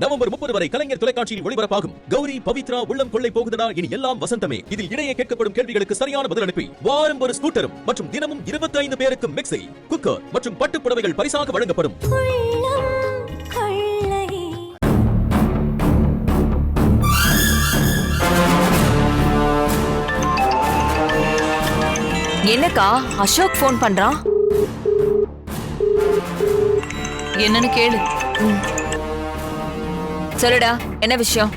November 30 வரை கலைஞர் தொலைக்காட்சியில் ஒளிபரப்பாகும் கௌரி பவித்ரா உள்ளம் கொள்ளை போகுதடா இனி எல்லாம் வசந்தமே. இதில் இடையே கேட்கப்படும் கேள்விகளுக்கு சரியான பதில் அனுப்பி வாரம் ஒரு ஸ்கூட்டரும் மற்றும் தினமும் 25 பேருக்கு மிக்ஸி, குக்கர் மற்றும் பட்டுப் புடவைகள் பரிசாக வழங்கப்படும். என்னக்கா அசோக் போன் பண்றான்? என்னன்னு கேளு. சொல்லுடா, என்ன விஷயம்?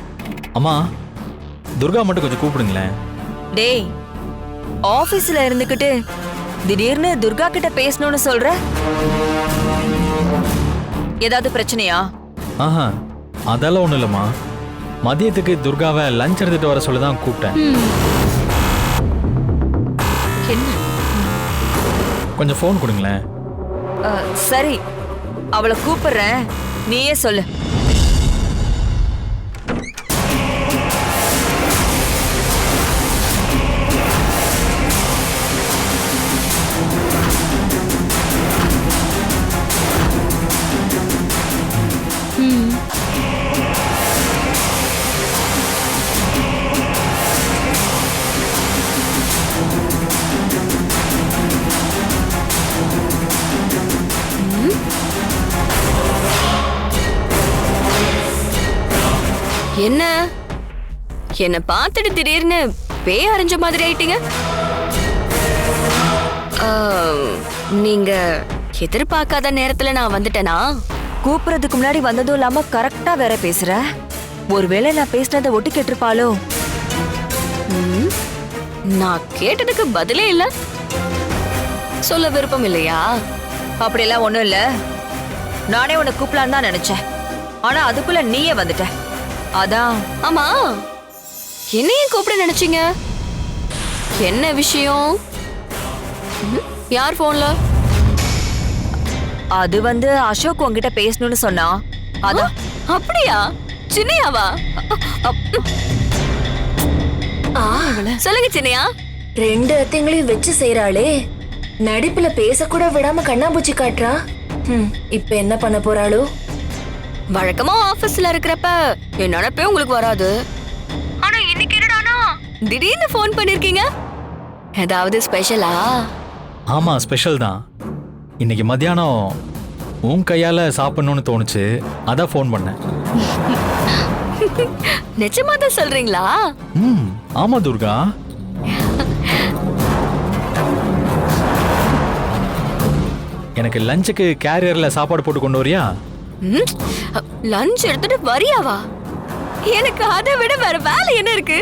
அம்மா, துர்கா மட்டும் கொஞ்சம் கூப்பிடுங்களேன். டேய், ஆபீஸ்ல இருந்துகிட்டு திடீர்னு துர்கா கிட்ட பேசணும்னு சொல்ற, ஏதாவது பிரச்சனையா? ஆஹா, அதெல்லாம் ஒண்ணும் இல்லம்மா. மதியத்துக்கு துர்காவை லஞ்ச் எடுத்துட்டு வர சொல்லிதான் கூப்பிட்டேன். என்ன? கொஞ்சம் போன் கொடுங்களேன். சரி, அவளை கூப்பிடுறேன், நீயே சொல்லு. என்ன என்ன பார்த்துட்டு திடீர்னு பேய் அரைஞ்ச மாதிரி ஆயிட்டீங்க? நீங்க எதிர்பார்க்காத நேரத்துல நான் வந்துட்டேனா? கூப்பிடுறதுக்கு முன்னாடி வந்ததும் இல்லாம கரெக்டா வேற பேசுற. ஒருவேளை நான் பேசினதை ஒட்டு கேட்டிருப்பாளோ? நான் கேட்டதுக்கு பதிலே இல்ல. சொல்ல விருப்பம் இல்லையா? அப்படியெல்லாம் ஒண்ணும் இல்ல. நானே உன்னை கூப்பிடலான்னு தான் நினைச்சேன். ஆனா அதுக்குள்ள நீயே வந்துட்ட. அதான். ஆமா, என்னையும் கூப்பிட நினைச்சீங்க? என்ன விஷயம்? யார் போன்ல? அது அசோக் உங்ககிட்ட பேசணும்னு சொன்னா. அதான். அப்படியா? சின்னையாவா? சொல்லுங்க சின்னையா. ரெண்டு அத்தைங்களையும் வச்சு செய்யறாளே, நடிப்புல பேசக்கூட விடாம கண்ணாம்பூச்சி காட்டுறா. இப்ப என்ன பண்ண போறாளோ? வழக்கமா ஆபீஸ்ல இருக்கிறப்ப என் நினைப்பே உங்களுக்கு வராது. ஆனா இன்னைக்கு என்னடானா திடீர்னு போன் பண்ணிருக்கீங்க. ஏதாவது ஸ்பெஷலா? ஆமா, ஸ்பெஷல் தான். இன்னைக்கு மத்தியானம் உன் கையால சாப்பிடணும்னு தோணுச்சு, அதான் போன் பண்ணேன். நிஜமா தான் சொல்றீங்களா? ஆமா துர்கா. எனக்கு லஞ்சுக்கு கேரியர்ல சாப்பாடு போட்டு கொண்டு வரியா? லஞ்ச் எடுத்துட்டு வரியாவா? எனக்கு அதை விட வேற வேலை என்ன இருக்கு?